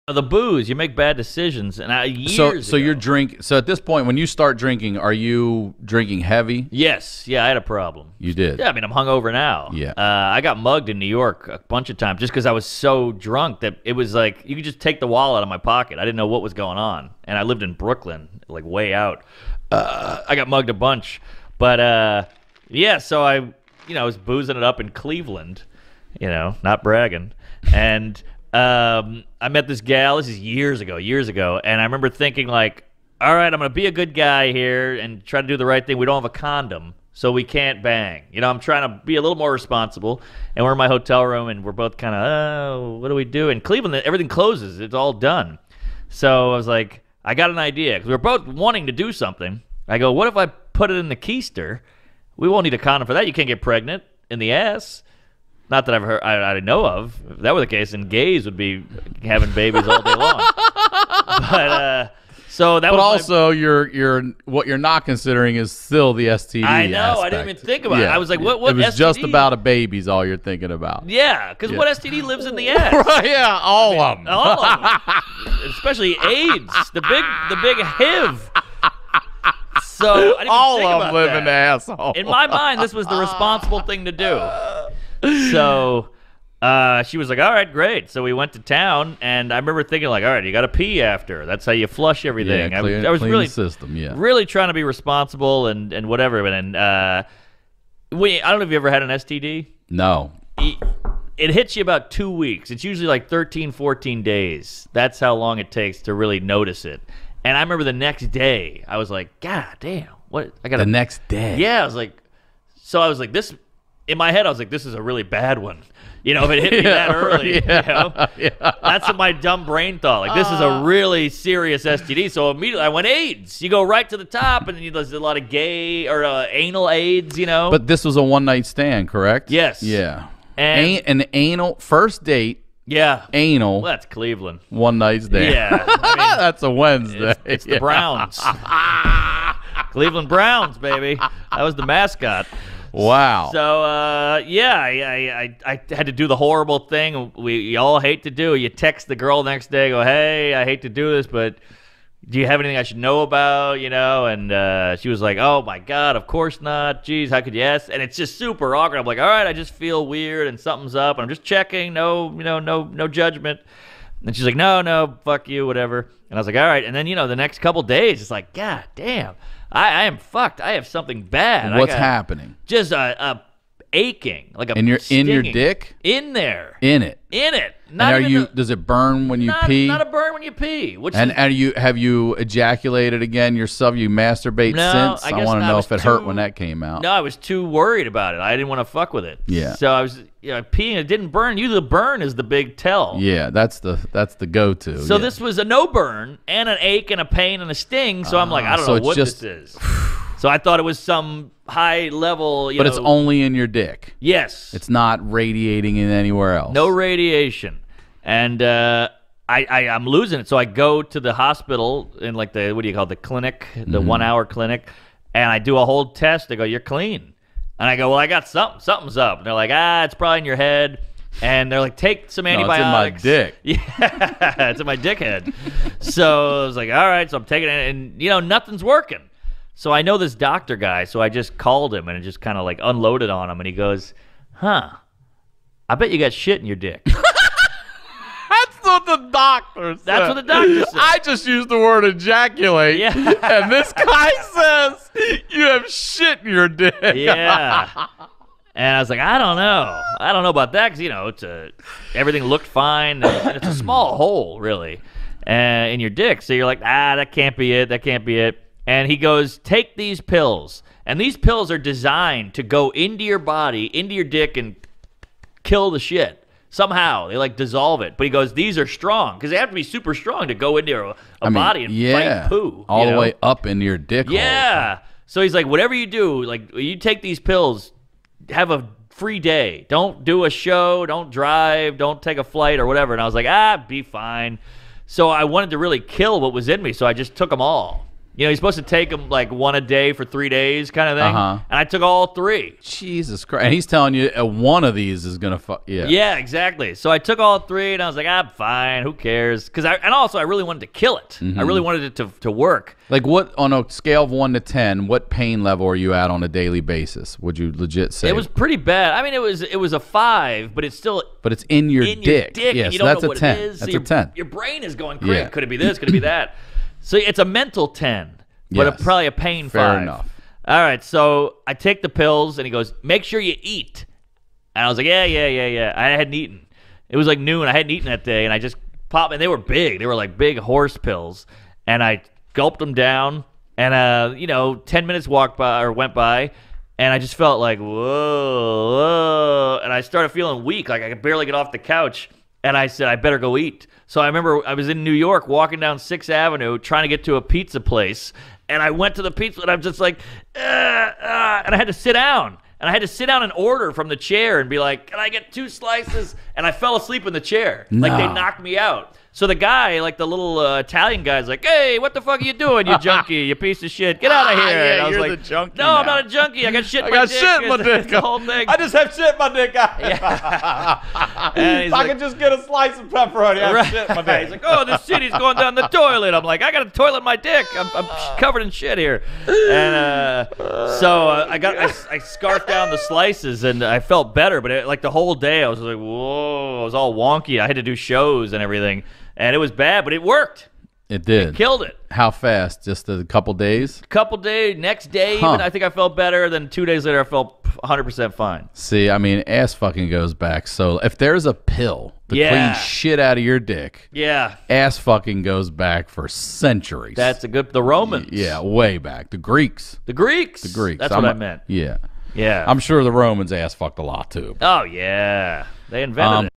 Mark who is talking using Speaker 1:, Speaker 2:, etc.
Speaker 1: The booze, you make bad decisions, and
Speaker 2: So
Speaker 1: ago.
Speaker 2: you're drink. So at this point, when you start drinking, are you drinking heavy?
Speaker 1: Yes, yeah, I had a problem.
Speaker 2: You did.
Speaker 1: Yeah, I mean, I'm hungover now.
Speaker 2: Yeah.
Speaker 1: I got mugged in New York a bunch of times just because I was so drunk that it was like you could just take the wallet out of my pocket. I didn't know what was going on, and I lived in Brooklyn, like way out. I got mugged a bunch, but yeah. So I was boozing it up in Cleveland, not bragging, and. I met this gal, this is years ago, and I remember thinking like, all right, I'm going to be a good guy here and try to do the right thing. We don't have a condom, so we can't bang. I'm trying to be a little more responsible, and we're in my hotel room, and we're both kind of, oh, what do we do? In Cleveland, everything closes. It's all done. So I was like, I got an idea, because we were both wanting to do something. I go, what if I put it in the keister? We won't need a condom for that. You can't get pregnant in the ass. Not that I've heard, I know of. If that were the case, then gays would be having babies all day long. But so that. But
Speaker 2: also, you're what you're not considering is still the STD.
Speaker 1: I know.
Speaker 2: Aspect.
Speaker 1: I didn't even think about it. I was like, what? It
Speaker 2: was
Speaker 1: STD?
Speaker 2: Just about a baby's all you're thinking about.
Speaker 1: Yeah, because what STD lives in the ass?
Speaker 2: Right, yeah, all of them.
Speaker 1: All of them. Especially AIDS, the big HIV. So I didn't
Speaker 2: all
Speaker 1: think
Speaker 2: of
Speaker 1: about
Speaker 2: them live
Speaker 1: that.
Speaker 2: in the asshole.
Speaker 1: In my mind, this was the responsible thing to do. So she was like, all right, great. So we went to town, and I remember thinking like, all right, you got to pee after. That's how you flush everything.
Speaker 2: Yeah,
Speaker 1: I was really
Speaker 2: the system,
Speaker 1: really trying to be responsible and whatever. And I don't know if you ever had an STD.
Speaker 2: No.
Speaker 1: It hits you about 2 weeks. It's usually like 13, 14 days. That's how long it takes to really notice it. And I remember the next day, I was like, God damn, what? I got
Speaker 2: the next day.
Speaker 1: Yeah, I was like, this. In my head, I was like, this is a really bad one. If it hit me that early,
Speaker 2: yeah.
Speaker 1: That's what my dumb brain thought. Like, this is a really serious STD. So immediately I went AIDS. You go right to the top, and then there's a lot of gay or anal AIDS,
Speaker 2: But this was a one-night stand, correct?
Speaker 1: Yes.
Speaker 2: Yeah.
Speaker 1: And
Speaker 2: an anal first date.
Speaker 1: Yeah.
Speaker 2: Anal.
Speaker 1: Well, that's Cleveland.
Speaker 2: One night stand.
Speaker 1: Yeah. I mean,
Speaker 2: that's a Wednesday.
Speaker 1: It's the Browns. Cleveland Browns, baby. That was the mascot.
Speaker 2: Wow.
Speaker 1: So, yeah, I had to do the horrible thing we all hate to do. You text the girl the next day, go, hey, I hate to do this, but do you have anything I should know about, And she was like, oh, my God, of course not. Jeez, how could you ask? And it's just super awkward. I'm like, all right, I just feel weird and something's up. And I'm just checking. No judgment. And she's like, no, fuck you, whatever. And I was like, all right. And then, the next couple days, it's like, God damn. I am fucked. I have something bad.
Speaker 2: What's happening?
Speaker 1: Just a aching, like a
Speaker 2: in your
Speaker 1: stinging.
Speaker 2: dick?
Speaker 1: In there.
Speaker 2: In it.
Speaker 1: Not
Speaker 2: does it burn when you pee?
Speaker 1: Not a burn when you pee.
Speaker 2: Have you ejaculated again yourself? You masturbate since? I want to know if it hurt when that came out.
Speaker 1: No, I was too worried about it. I didn't want to fuck with it.
Speaker 2: Yeah.
Speaker 1: So I was peeing. It didn't burn. Usually the burn is the big tell.
Speaker 2: Yeah, that's the go-to.
Speaker 1: So this was a no burn and an ache and a pain and a sting. So I'm like, I don't know what this is. So I thought it was some high level,
Speaker 2: But it's only in your dick.
Speaker 1: Yes.
Speaker 2: It's not radiating in anywhere else.
Speaker 1: No radiation. And I'm losing it. So I go to the hospital in like the, what do you call it, the clinic, the 1 hour clinic, and I do a whole test. They go, you're clean. And I go, well, I got something. Something's up. And they're like, it's probably in your head. And they're like, take some antibiotics.
Speaker 2: It's in my dick.
Speaker 1: Yeah, it's in my dick head. So I was like, all right. So I'm taking it, and nothing's working. So I know this doctor guy, so I just called him and just kind of like unloaded on him, and he goes, I bet you got shit in your dick.
Speaker 2: That's what the doctor said.
Speaker 1: That's what the doctor said.
Speaker 2: I just used the word ejaculate, and this guy says you have shit in your dick.
Speaker 1: Yeah. And I was like, I don't know about that, because, everything looked fine, and it's a small hole, really, in your dick. So you're like, that can't be it. And he goes, take these pills. And these pills are designed to go into your body, into your dick, and kill the shit. Somehow. They, dissolve it. But he goes, these are strong. Because they have to be super strong to go into a body and fight poo.
Speaker 2: All the way up into your dick hole.
Speaker 1: Yeah. So he's like, whatever you do, you take these pills, have a free day. Don't do a show. Don't drive. Don't take a flight or whatever. And I was like, be fine. So I wanted to really kill what was in me, so I just took them all. You know, you're supposed to take them like one a day for 3 days kind of thing.
Speaker 2: Uh-huh.
Speaker 1: And I took all 3.
Speaker 2: Jesus Christ. And he's telling you one of these is going to fuck. Yeah.
Speaker 1: Yeah, exactly. So I took all 3, and I was like, I'm fine. Who cares? And also, I really wanted to kill it. I really wanted it to work.
Speaker 2: Like what, on a scale of 1 to 10, what pain level are you at on a daily basis? Would you legit say?
Speaker 1: It was pretty bad. I mean, it was a 5, but it's still
Speaker 2: But it's in your dick.
Speaker 1: Yeah,
Speaker 2: so
Speaker 1: so
Speaker 2: that's
Speaker 1: know
Speaker 2: a
Speaker 1: what
Speaker 2: 10.
Speaker 1: it is.
Speaker 2: That's
Speaker 1: So
Speaker 2: a 10.
Speaker 1: Your brain is going crazy.
Speaker 2: Yeah.
Speaker 1: Could it be this? Could it be that? So it's a mental 10, but
Speaker 2: Yes.
Speaker 1: probably a pain 5.
Speaker 2: Fair enough.
Speaker 1: All right, so I take the pills, and he goes, make sure you eat. And I was like, yeah. I hadn't eaten. It was like noon. I hadn't eaten that day, and I just popped, and they were big. They were like big horse pills, and I gulped them down, and 10 minutes went by, and I just felt like, whoa, and I started feeling weak, like I could barely get off the couch, and I said, I better go eat. So I remember I was in New York walking down 6th Avenue trying to get to a pizza place, and I went to the pizza, and I'm just like, and I had to sit down. And I had to sit down and order from the chair and be like, can I get 2 slices? And I fell asleep in the chair. Like, they knocked me out. So the guy, like the little Italian guy's like, hey, what the fuck are you doing, you junkie, you piece of shit? Get out of here.
Speaker 2: Yeah,
Speaker 1: and I was
Speaker 2: you're
Speaker 1: like,
Speaker 2: the junkie
Speaker 1: no,
Speaker 2: now.
Speaker 1: I'm not a junkie. I got shit in my
Speaker 2: got
Speaker 1: dick.
Speaker 2: shit in my dick.
Speaker 1: The whole thing.
Speaker 2: I just have shit in my dick.
Speaker 1: And he's
Speaker 2: If I
Speaker 1: like,
Speaker 2: could just get a slice of pepperoni, I have shit in my dick.
Speaker 1: He's like, oh, the city's going down the toilet. I'm like, I got a toilet in my dick. I'm covered in shit here. And so I scarfed down the slices, and I felt better. But like the whole day, I was like, whoa, I was all wonky. I had to do shows and everything, and it was bad, but it worked.
Speaker 2: It did.
Speaker 1: Killed it.
Speaker 2: How fast? Just a couple days?
Speaker 1: Couple days, next day, even, I think I felt better. Then 2 days later, I felt 100% fine.
Speaker 2: See, I mean, ass fucking goes back. So if there's a pill to clean shit out of your dick, ass fucking goes back for centuries.
Speaker 1: That's the Romans.
Speaker 2: Yeah, way back. The Greeks.
Speaker 1: The Greeks. That's what I meant.
Speaker 2: Yeah.
Speaker 1: Yeah.
Speaker 2: I'm sure the Romans ass fucked a lot too.
Speaker 1: Oh, yeah. They invented it.